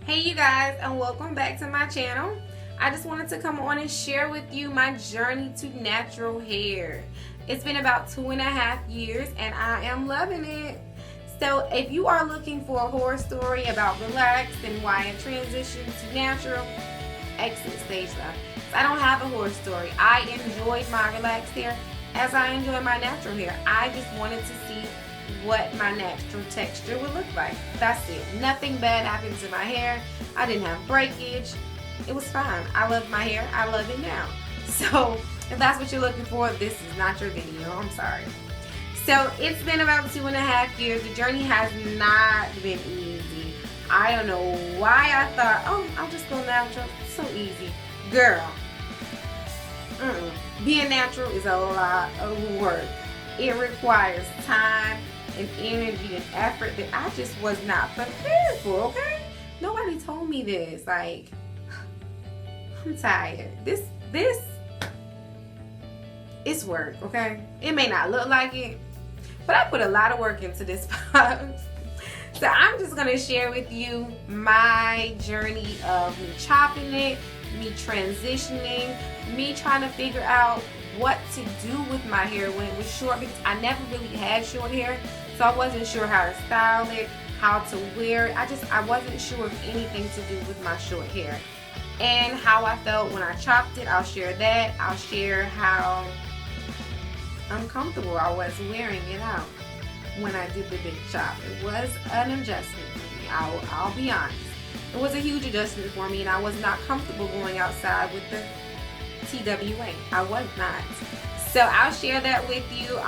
Hey you guys, and welcome back to my channel. I just wanted to come on and share with you my journey to natural hair. It's been about 2.5 years and I am loving it. So if you are looking for a horror story about relaxed and why I transitioned to natural, exit stage left. I don't have a horror story. I enjoyed my relaxed hair as I enjoy my natural hair. I just wanted to see what my natural texture would look like. That's it. Nothing bad happened to my hair. I didn't have breakage. It was fine. I love my hair. I love it now. So if that's what you're looking for, this is not your video. I'm sorry. So it's been about 2.5 years. The journey has not been easy. I don't know why I thought, oh, I'll just go natural. It's so easy. Girl, being natural is a lot of work. It requires time and energy and effort that I just was not prepared for, okay? Nobody told me this. Like, I'm tired. This it's work, okay? It may not look like it, but I put a lot of work into this box. So I'm just gonna share with you my journey of me chopping it, me transitioning, me trying to figure out what to do with my hair when it was short, because I never really had short hair, so I wasn't sure how to style it, how to wear it. I wasn't sure of anything to do with my short hair. And how I felt when I chopped it, I'll share that. I'll share how uncomfortable I was wearing it out when I did the big chop. It was an adjustment for me. I'll be honest. It was a huge adjustment for me, and I was not comfortable going outside with the TWA. I was not. So I'll share that with you.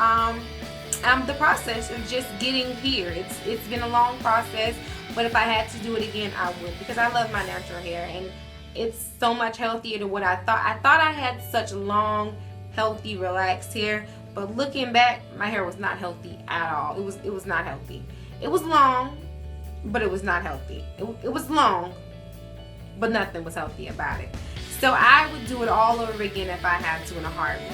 The process of just getting here. It's been a long process, but if I had to do it again, I would, because I love my natural hair and it's so much healthier than what I thought. I thought I had such long, healthy, relaxed hair, but looking back, my hair was not healthy at all. It was not healthy. It was long, but it was not healthy. It was long, but nothing was healthy about it. So I would do it all over again if I had to in a heartbeat.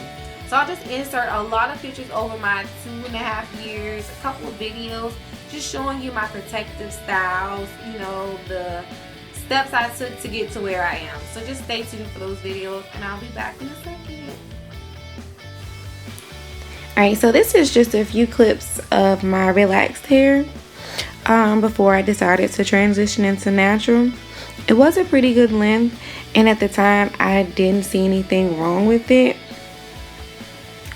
So I'll just insert a lot of pictures over my 2.5 years, a couple of videos, just showing you my protective styles, you know, the steps I took to get to where I am. So just stay tuned for those videos and I'll be back in a second. Alright, so this is just a few clips of my relaxed hair before I decided to transition into natural. It was a pretty good length, and at the time I didn't see anything wrong with it.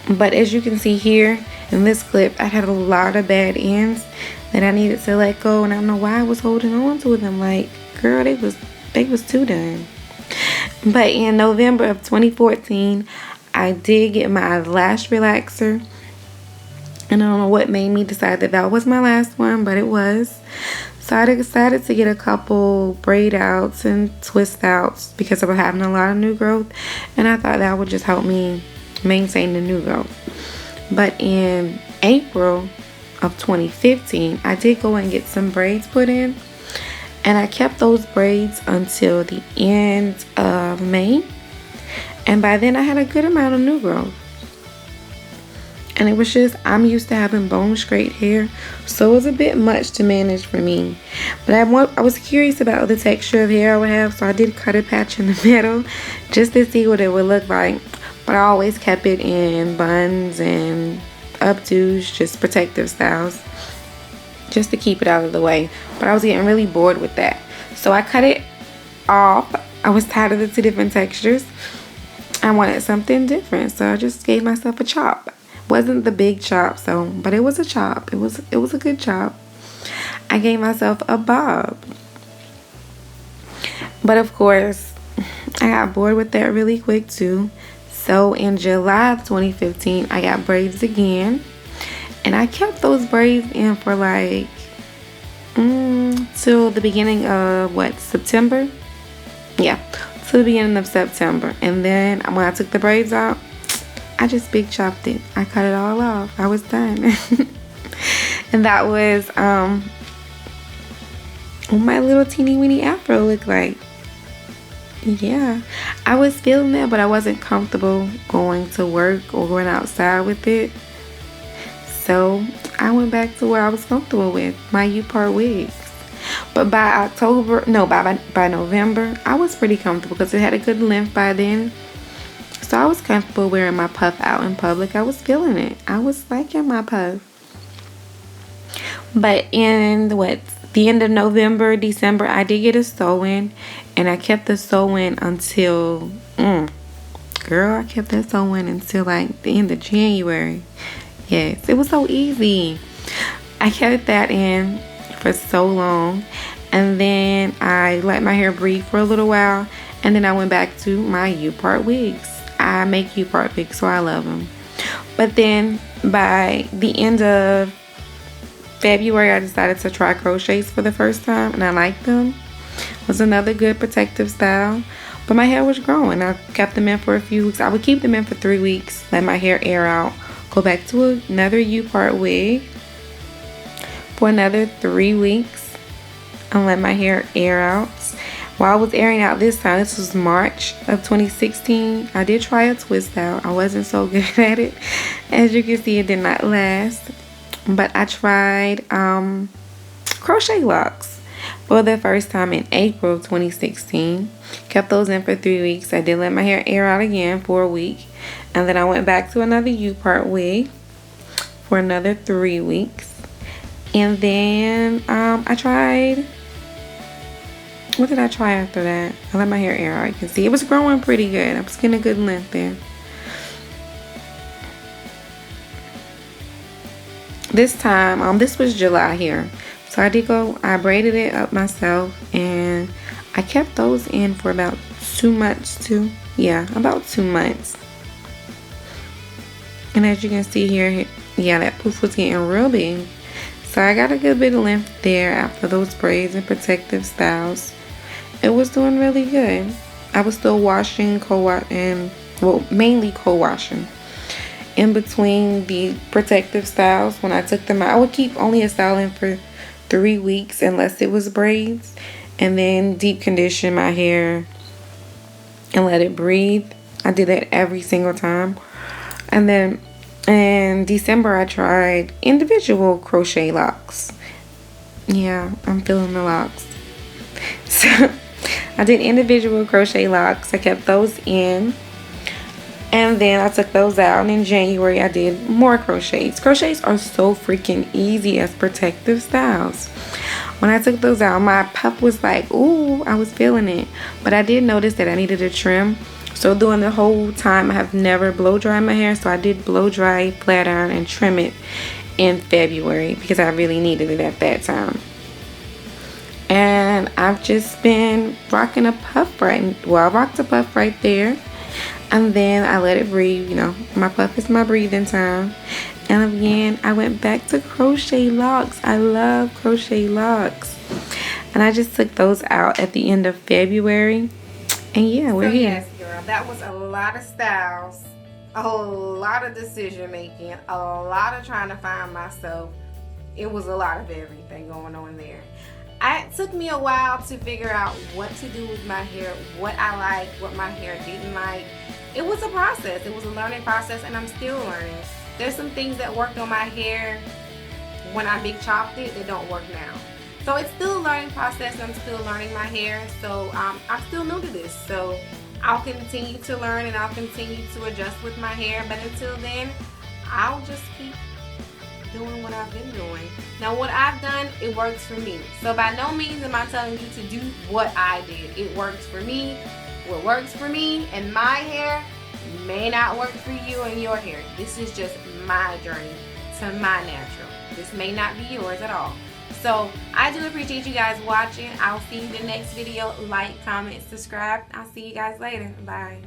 But as you can see here in this clip, I had a lot of bad ends that I needed to let go, and I don't know why I was holding on to them. Like, girl, they was too done. But in November of 2014, I did get my lash relaxer, and I don't know what made me decide that that was my last one, but it was. So I decided to get a couple braid outs and twist outs because I was having a lot of new growth, and I thought that would just help me maintain the new growth. But in April of 2015, I did go and get some braids put in, and I kept those braids until the end of May, and by then I had a good amount of new growth. And it was just, I'm used to having bone straight hair, so it was a bit much to manage for me. But I was curious about the texture of hair I would have, so I did cut a patch in the middle just to see what it would look like. But I always kept it in buns and updos, just protective styles, just to keep it out of the way. But I was getting really bored with that, so I cut it off. I was tired of the two different textures. I wanted something different, so I just gave myself a chop. Wasn't the big chop, but it was a chop. It was a good chop. I gave myself a bob. But of course, I got bored with that really quick too. So in July of 2015, I got braids again, and I kept those braids in for like till the beginning of September? Yeah, till the beginning of September. And then when I took the braids out, I just big chopped it. I cut it all off. I was done. And that was what my little teeny weeny afro looked like. Yeah, I was feeling it, but I wasn't comfortable going to work or going outside with it. So I went back to where I was comfortable with, my U-part wigs. But by November, I was pretty comfortable because it had a good length by then. So I was comfortable wearing my puff out in public. I was feeling it. I was liking my puff. But in the end of November, December, I did get a sew-in, and I kept the sew-in until girl, I kept that sew-in until like the end of January. Yes, it was so easy. I kept that in for so long, and then I let my hair breathe for a little while, and then I went back to my U-part wigs. I make U-part wigs, so I love them. But then by the end of February, I decided to try crochets for the first time, and I liked them. It was another good protective style, but my hair was growing. I kept them in for a few weeks. I would keep them in for 3 weeks, let my hair air out, go back to another U-part wig for another 3 weeks, and let my hair air out. While I was airing out this time, this was March of 2016, I did try a twist out. I wasn't so good at it. As you can see, it did not last. But I tried crochet locks for the first time in April of 2016. Kept those in for 3 weeks. I did let my hair air out again for a week. And then I went back to another U-part wig for another 3 weeks. And then I tried... What did I try after that? I let my hair air out. You can see it was growing pretty good. I was getting a good length there. This time, this was July here. So I braided it up myself, and I kept those in for about 2 months too. Yeah, about 2 months. And as you can see here, yeah, that poof was getting real big. So I got a good bit of length there after those braids and protective styles. It was doing really good. I was still washing, mainly co-washing. In between the protective styles, when I took them out, I would keep only a style in for 3 weeks unless it was braids, and then deep condition my hair and let it breathe. I did that every single time. And then in December, I tried individual crochet locks. Yeah, I'm feeling the locks. So I did individual crochet locks. I kept those in. And then I took those out, and in January I did more crochets. Crochets are so freaking easy as protective styles. When I took those out, my puff was like, ooh, I was feeling it. But I did notice that I needed a trim. So during the whole time, I have never blow dried my hair. So I did blow dry, flat iron, and trim it in February because I really needed it at that time. And I've just been rocking a puff I rocked a puff right there. And then I let it breathe, you know. My puff is my breathing time. And again, I went back to crochet locks. I love crochet locks. And I just took those out at the end of February. And yeah, we're here. Yes, girl, that was a lot of styles, a whole lot of decision making, a lot of trying to find myself. It was a lot of everything going on there. It took me a while to figure out what to do with my hair, what I liked, what my hair didn't like. It was a process. It was a learning process, and I'm still learning. There's some things that worked on my hair when I big chopped it that don't work now. So it's still a learning process. I'm still learning my hair. So I'm still new to this. So I'll continue to learn, and I'll continue to adjust with my hair. But until then, I'll just keep doing what I've been doing. Now what I've done, it works for me. So by no means am I telling you to do what I did. It works for me. What works for me and my hair may not work for you and your hair. This is just my journey to my natural. This may not be yours at all. So I do appreciate you guys watching. I'll see you in the next video. Like, comment, subscribe. I'll see you guys later. Bye.